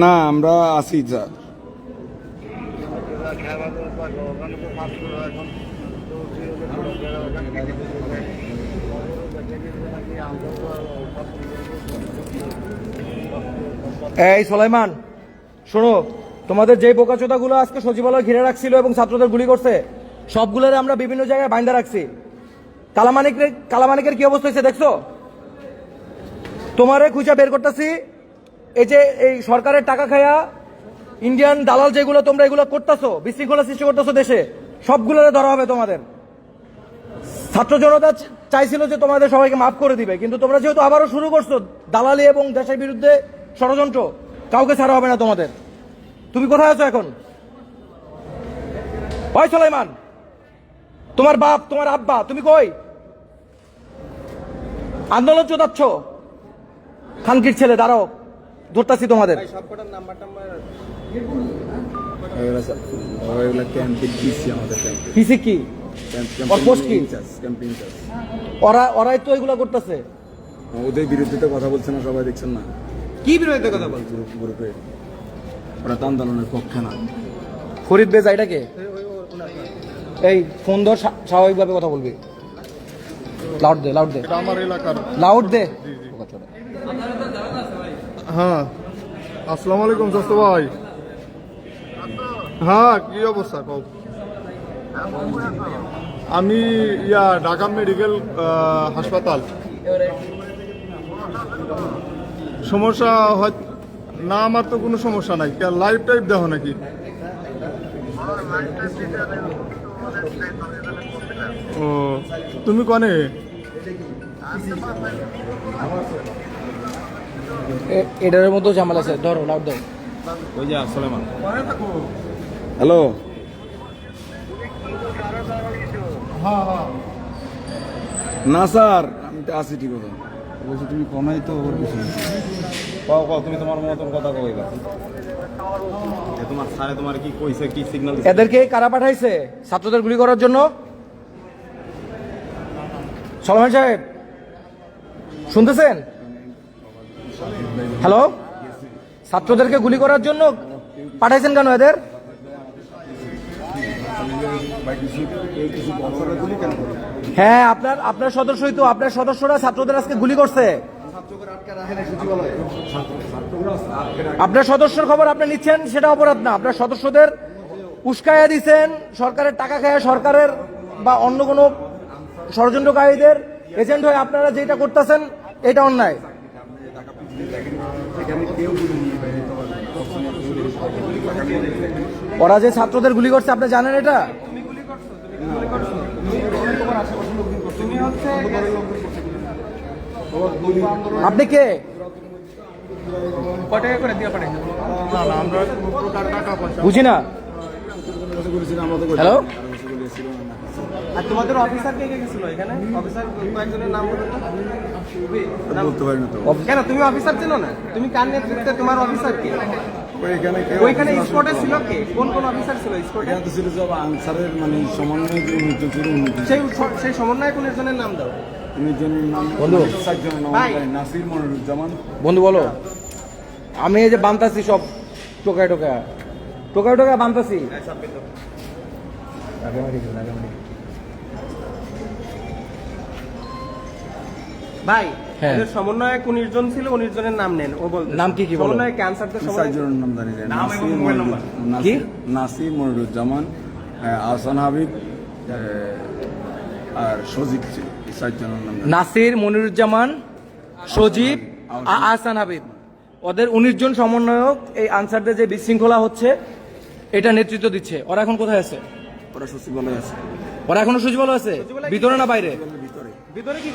না, আমরা আসি স্যার। এই সোলাইমান, শোনো, তোমাদের যে বোকাচোদাগুলো আজকে সচিবালয় ঘিরে রাখছিল এবং ছাত্রদের গুলি করছে, সবগুলোরে আমরা বিভিন্ন জায়গায় বাইন্দা রাখছি। কালামানিকের কি অবস্থা হয়েছে দেখছো? তোমারে খুঁজা বের করতেছি। এই যে এই সরকারের টাকা খায়া ইন্ডিয়ান দালাল যেগুলো তোমরা এগুলো করতেছো, বিশৃঙ্খলা সৃষ্টি করতেছো দেশে, সবগুলোরে ধরা হবে তোমাদের। ছাত্র জনতা চাইছিল যে তোমাদের সবাইকে মাফ করে দিবে, কিন্তু তোমরা যেহেতু আবারও শুরু করছো দালালি এবং দেশের বিরুদ্ধে ষড়যন্ত্র, কাউকে ছাড়া হবে না তোমাদের। তুমি কোথায় আছো এখন? ওই সুলাইমান, তোমার বাপ, তোমার আব্বা, তুমি কই? আন্দোলন চোদাচ্ছ, খানকির ছেলে, দাঁড়াও, ধরতাছি তোমাদের। সবকটার নাম্বার টাম্বার পিসি কি? ওর পোস্ট কি? ওরাই তো এগুলো করতেছে। ওদের বিরুদ্ধে তো কথা বলছে না, সবাই দেখছেন না কি বিরোধিতা কথা বলছো? গ্রুপে। ওরা তো আন্দোলনের পক্ষে না। ফরিদ বেজা এটাকে এই ফোন ধর, স্বাভাবিকভাবে কথা বলবি। লাউড দে, লাউড দে, এটা আমার এলাকার। লাউড দে। হ্যাঁ, আসসালামু আলাইকুম দোস্ত ভাই। হ্যাঁ, কি অবস্থা কও? আমি ঢাকা মেডিকেল হাসপাতাল। সমস্যা হয় না? আমার তো কোনো সমস্যা নাই। লাইভ টাইপ দেখো নাকি? ও, তুমি কনে? এটার মধ্যে ঝামেলা আছে, ধরো, লাউড দাও। ওই যে সুলাইমান। হ্যালো। হ্যাঁ হ্যাঁ, না স্যার, আমি তো আসি ঠিক কথা বলছি। তুমি কমাই তো ওর কিছু কও কও, তুমি তোমার মতন কথা কইবা। তোমার স্যারে তোমার কি কইছে, কি সিগন্যাল দিছে? এদেরকে কারা পাঠাইছে ছাত্রদের গুলি করার জন্য? সলমান সাহেব শুনতেছেন? হ্যালো, ছাত্রদেরকে গুলি করার জন্য পাঠাইছেন কেন এদের? হ্যাঁ, আপনার সদস্যই তো, আপনার সদস্যরা ছাত্রদের আজকে গুলি করছে। আপনার সদস্যর খবর আপনি নিচ্ছেন, সেটা অপরাধ না। আপনার সদস্যদের উস্কাইয়া দিচ্ছেন, সরকারের টাকা খায়, সরকারের বা অন্য কোনো ষড়যন্ত্রকারীদের এজেন্ট হয়ে আপনারা যেটা করতেছেন এটা অন্যায়। ওরা যে ছাত্রদের গুলি করছে আপনি জানেন এটা? আপনি কে? কয় টাকা করে দিয়ে পাঠাইছো? বুঝি না। হ্যালো, আর তোমাদের অফিসার কে কে গেছিল এখানে? অফিসার কয়েকজনের নাম বলো তো। বলতে পারি না তো। কেন তুমি অফিসার চেনো না? তুমি কার নেতৃত্বে তোমার অফিসার কে? ওইখানে স্পটে ছিল কে? কোন কোন অফিসার ছিল স্পটে? এখানে তো ছিল সব আনসারের মানে সমন্বয় যে উন্নতি ছিল, সেই সমন্বয় কোন জনের নাম দাও? উন্নতির নাম বন্ধু। 60 জনের নাম নাসির মনিরুজ্জামান। বন্ধু বলো, আমি এই যে বানতাছি সব টোকায় টোকায় টোকায় টোকায় বানতাছি। ভাই হ্যাঁ। এদের সমন্বয়ে 19 জন ছিল, 19 জনের নাম নেন। ও বলতে নাম কি কি বলো? সমন্বয়ে ক্যান্সারদের 60 সমন্বয় জনের নাম জানি না। নাম এবং মোবাইল নাম্বার। কি? নাসির মনিরুজ্জামান, আহসান হাবিব, আর সজিব ছিল। 60 জনের নাম জানি। নাসির, মনিরুজ্জামান, সজীব, আহসান হাবিব, ওদের 19 জন সমন্বয়ক এই আনসারদের যে বিশৃঙ্খলা হচ্ছে এটা নেতৃত্ব দিচ্ছে। ওরা এখন কোথায় আছে? ওরা সচিবালয়ে আছে। ওরা এখনো সচিবালয় আছে? ভিতরে না বাইরে? ভিতরে।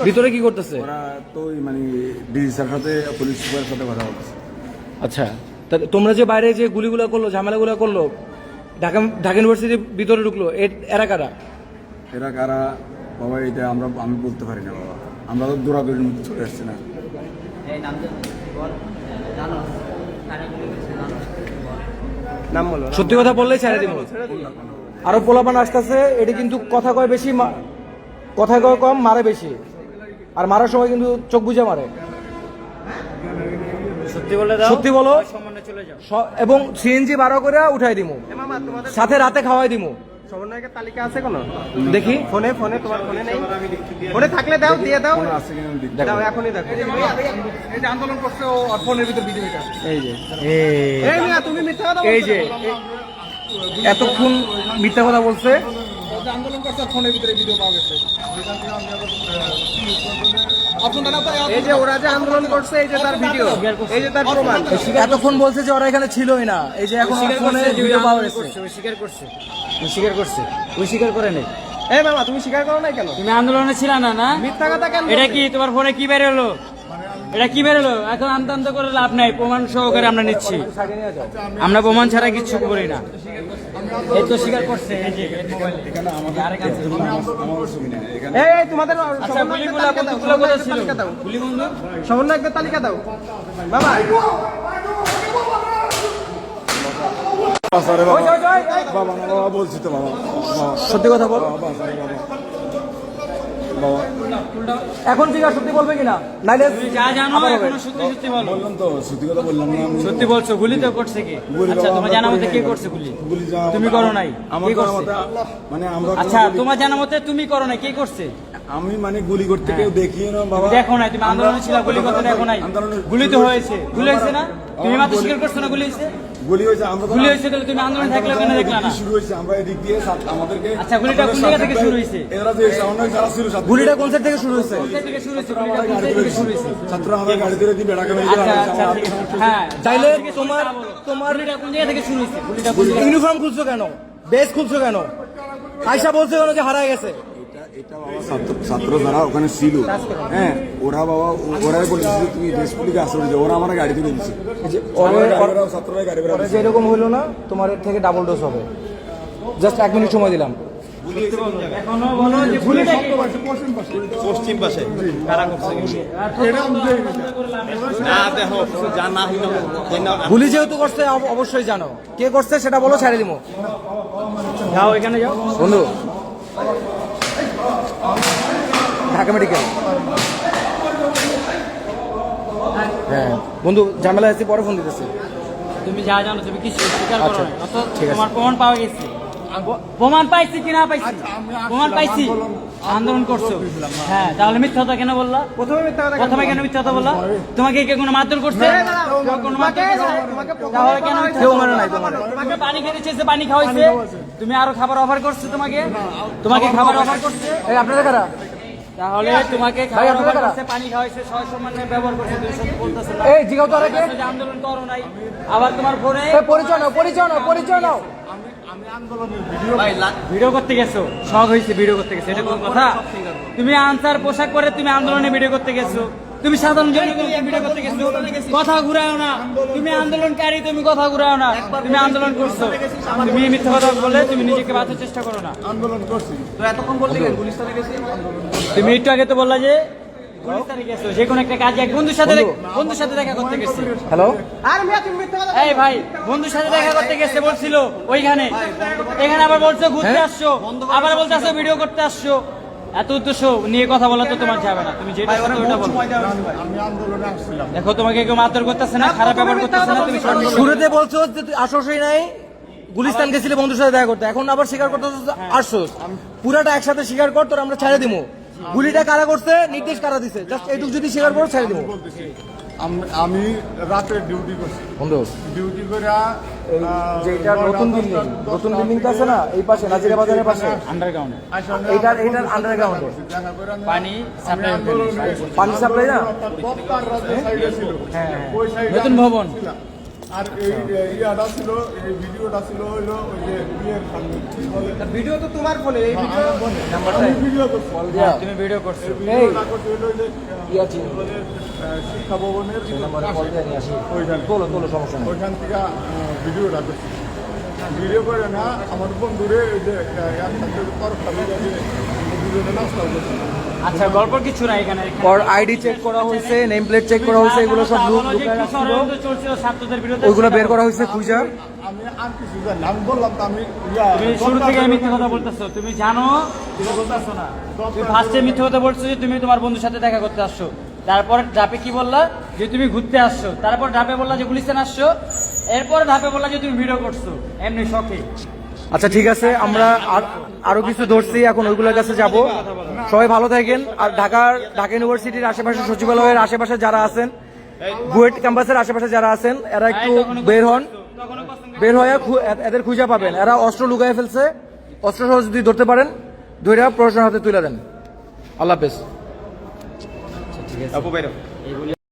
ভিতরে কি করতেছে? ওরা তো ওই মানে ডিসির সাথে পুলিশ সুপারের সাথে কথা বলতেছে। আচ্ছা, তা তোমরা যে বাইরে যে গুলিগুলো করলো, ঝামেলাগুলো করলো, ঢাকা ইউনিভার্সিটির ভিতরে ঢুকলো, এরা কারা? এরা কারা বাবা এটা আমি বলতে পারি না বাবা। আমরা তো দৌড়াদৌড়ির মধ্যে চলে আসছি না। নাম বলো। সত্যি কথা বললেই ছেড়ে দিব। আরো পোলাপান আসতেছে, এটা কিন্তু কথা কয় বেশি, কথা কয় কম, মারে বেশি। আর মারার সময় কিন্তু চোখ বুঝে মারে। সত্যি বলে দাও, সত্যি বলো, সম্মানে চলে যাও। এবং সিএনজি 12 করে উঠাই দিমু, মামা তোমাদের সাথে রাতে খাওয়াই দিমু। সমন্বয়কের তালিকা আছে কোনো? দেখি ফোনে তোমার ফোনে নেই? ফোনে থাকলে দাও, দিয়ে দাও। আছে কিনা দেখি। দাও, এখনই দেখো। এই যে আন্দোলন করছে ও ফোনের ভিতর বিজেপিটা। এই যে এই মিয়া, তুমি মিথ্যা কথা এই বলছো। যে এতক্ষণ মিথ্যা কথা বলছে। আন্দোলন করছে ফোনের ভিতরে ভিডিও পাওয়া গেছে। এই যে ওরা যে আন্দোলন করছে, এই যে তার ভিডিও, এই যে তার প্রমাণ। এতক্ষণ বলছে যে ওরা এখানে ছিলই না, এই যে এখন ফোনে ভিডিও পাওয়া গেছে। স্বীকার করছে, ওই স্বীকার করে নেই। এই মামা, তুমি স্বীকার করো নাই কেন? তুমি আন্দোলনে ছিল না? না, মিথ্যা কথা কেন? এটা কি তোমার ফোনে কি বের হলো? এটা কি বের হলো? এখন আন্ত করে লাভ নাই, প্রমাণ সহকারে আমরা নিচ্ছি। আমরা প্রমাণ ছাড়া কিচ্ছু করি না। এই তো স্বীকার করছে, এই যে আরেক আছে। এই তোমাদের আচ্ছা, গুলিগুলো বন্দুকগুলো কোথায় ছিল? তালিকা দাও, গুলি বন্দুক সমন্বয়কের তালিকা দাও বাবা। বাবা বাবা না বাবা বলছি তো বাবা। সত্যি কথা বল। বাবা এখন ঠিক আছে, সত্যি বলবে কিনা? নাইলে তুমি যা জানো এখনো সত্যি সত্যি বলো। বললাম তো, সত্যি কথা বললাম না আমি। সত্যি বলছো, গুলি তো করছে কি? গুলি আচ্ছা, বাবা তোমার আমরা জানা মতে করি কে নাই। করছে গুলি? গুলি যাওয়া তুমি করো নাই? আমার কে জানা করছে? মতে মানে আমরা আচ্ছা, তোমার জানা মতে তুমি করো নাই, কে করছে? আমি মানে গুলি করতে কেউ দেখিও না বাবা। দেখো নাই, তুমি আন্দোলনে ছিল, গুলি করতে দেখো নাই? গুলি তো হয়েছে, গুলি হয়েছে না? তুমি মাত্র স্বীকার করছো না গুলি হয়েছে? গুলি হয়েছে, আমরা গুলি হয়েছে, তাহলে তুমি আন্দোলনে থাকলে কেন দেখলা না? শুরু হয়েছে, আমরা এদিক দিয়ে আমাদেরকে। আচ্ছা, গুলিটা কোন জায়গা থেকে শুরু হয়েছে? এরা যে সামনে যারা ছিল গুলিটা কোন সাইড থেকে শুরু হয়েছে? কোথা থেকে শুরু হয়েছে? গুলিটা কোন জায়গা থেকে শুরু হয়েছে? ছাত্র আমাদের গাড়ি ধরে দিয়ে বেড়াকে আচ্ছা আচ্ছা, ঠিক আছে। হ্যাঁ, তাইলে তোমার গুলিটা কোন জায়গা থেকে শুরু হয়েছে? গুলিটা কোন জায়গা? ইউনিফর্ম খুলছো কেন? বেস খুলছো কেন? আয়সা বলছে কেন যে হারায় গেছে? ছাত্র যারা ওখানে ছিল, হ্যাঁ, ওরা বাবা ওরাই বলেছে যে তুমি দেশপুলিকে আসলে যে ওরা আমার গাড়ি তুলে দিচ্ছে। ছাত্ররা গাড়ি বেড়া যে এরকম হইলো না, তোমার এর থেকে ডাবল ডোজ হবে। জাস্ট 1 মিনিট সময় দিলাম। এখনো বলো যে গুলিটা কি? পশ্চিম পাশে কারা করছে না দেখো জানা হইল। গুলি যেহেতু করছে অবশ্যই জানো কে করছে, সেটা বলো, ছেড়ে দিমো। যাও এখানে যাও বন্ধু, ঢাকা মেডিকেল। হ্যাঁ বন্ধু, ঝামেলা আছে, পরে ফোন দিতেছে। তুমি যা জানো তুমি কিছু স্বীকার করো আচ্ছা, না। অত ঠিক আছে। তোমার প্রমাণ পাওয়া গেছে। প্রমাণ পাইছি কি না পাইছি? আচ্ছা, আমি আসলাম, প্রমাণ পাইছি। আন্দোলন করছো, হ্যাঁ, তাহলে মিথ্যা কথা কেন বললা? প্রথমে মিথ্যা কথা প্রথমে কেন মিথ্যা কথা বললা? তোমাকে কে কোনো মারধর করছে? কেউ কোনো মারধর করছে? তাহলে কেন মিথ্যা কেউ কথা মানে নাই বললা? তোমার। তোমাকে পানি খেতে চেয়েছে, পানি খাওয়াইছে, তুমি আরো খাবার অফার করছে, তোমাকে খাবার অফার করছে, এই আপনারা কারা? তাহলে তোমাকে ভাই, খাবার আপনারা অফার কারা? করছে, পানি খাওয়াইছে, সয় সম্মানে ব্যবহার করছে, তুমি সত্যি বলতেছো না। এই জিগাও তো আরে কে? যে আন্দোলন করো নাই, আবার তোমার ফোনে এই পরিচয় নাও, পরিচয় নাও, পরিচয় নাও। আমি আন্দোলনের ভিডিও ভিডিও করতে গেছো, শখ হয়েছে ভিডিও করতে গেছো, এটা কোন কথা? তুমি আনসার পোশাক পরে তুমি আন্দোলনে ভিডিও করতে গেছো, তুমি সাধারণ জনগণকে ভিডিও করতে গেছো, কথা ঘুরাও না, তুমি আন্দোলনকারী, তুমি কথা ঘুরাও না, তুমি আন্দোলন করছো, তুমি মিথ্যা কথা বলে তুমি নিজেকে বাঁচার চেষ্টা করো না। আন্দোলন করছি। তো এতক্ষণ বলতে গেলেন গুলিস্তানে গেছি তুমি একটু আগে তো বললা যে গুলিস্তানে গেছো, যে কোনো একটা কাজে এক বন্ধুর সাথে দেখা করতে গেছি। হ্যালো, আর মিয়া তুমি মিথ্যা কথা এই ভাই, বন্ধুর সাথে দেখা করতে গেছে বলছিল ওইখানে, এখানে আবার বলছো ঘুরতে আসছো, আবার বলতে আসছো ভিডিও করতে আসছো। এত উদ্দেশ্য নিয়ে কথা বলা তো তোমার যাবে না, তুমি যেটা সত্যি ওটা বলো। আমি আন্দোলনে আসছিলাম। দেখো তোমাকে কেউ মারধর করতেছে না, খারাপ ব্যবহার করতেছে না, তুমি শুরুতে বলছো যে তুই আসোসই নাই, গুলিস্তান গেছিলে বন্ধুর সাথে দেখা করতে, এখন আবার স্বীকার করতে আসছোস। পুরাটা একসাথে স্বীকার কর, তোর আমরা ছেড়ে দিবো। গুলিটা কারা করছে, নির্দেশ কারা দিছে, জাস্ট এইটুকু যদি স্বীকার করো ছেড়ে দিবো। বলতেছি আমি রাতে ডিউটি করছি, বন্ধু, ডিউটি করে যেটা নতুন বিল্ডিংটা আছে না, এই পাশে নাজিরা বাজারের পাশে, আন্ডারগ্রাউন্ডে এইটার আন্ডারগ্রাউন্ডে পানি সাপ্লাই পানি সাপ্লাই না, নতুন ভবন। আর এই ইয়াটা ছিল, এই ভিডিওটা ছিল হইলো ওই যে বিয়ের সামনে কি বলে, ভিডিও তো তোমার ফোনে, এই ভিডিও আমি ভিডিও করছি। তুমি ভিডিও করছো, ভিডিওটা করছি হইলো ওই যে ইয়া ছিল। শিক্ষা ভবনের ওইখানে তোলো সমস্যা নেই। ওইখান থেকে ভিডিওটা করছি। ভিডিও করে না আমার বন্ধুরে ওই যে একসাথে তরফ ভিডিওটা নাস্তা করছি। আচ্ছা গল্প কিছু না এখানে। ওর আইডি চেক করা হয়েছে, নেম প্লেট চেক করা হয়েছে, এগুলো সব লুকায় রাখছিল, চলছিল ছাত্রদের বিরুদ্ধে, ওইগুলো বের করা হয়েছে খুঁজা। আমি আর কিছু জানি না। আমি বললাম তো আমি তুমি শুরু থেকে মিথ্যে কথা বলতেছো, তুমি জানো, তুমি বলতেছো না। তুমি ফার্স্টে মিথ্যে কথা বলছো যে তুমি তোমার বন্ধুর সাথে দেখা করতে আসছো, তারপর ধাপে কি বললা যে তুমি ঘুরতে আসছো, তারপর ধাপে বললা যে গুলিস্তান আসছো, এরপর ধাপে বললা যে তুমি ভিডিও করছো এমনি শখে। আচ্ছা ঠিক আছে, আমরা আরো কিছু ধরছি, এখন ওইগুলোর কাছে যাব। সবাই ভালো থাকেন। আর ঢাকা ইউনিভার্সিটির আশেপাশে, সচিবালয়ের আশেপাশে যারা আছেন, বুয়েট ক্যাম্পাসের আশেপাশে যারা আছেন, এরা একটু বের হন, বের হয়ে এদের খুঁজে পাবেন। এরা অস্ত্র লুকায় ফেলছে, অস্ত্র সহ যদি ধরতে পারেন ধরে প্রশাসনের হাতে তুলে দেন। আল্লাহ হাফেজ।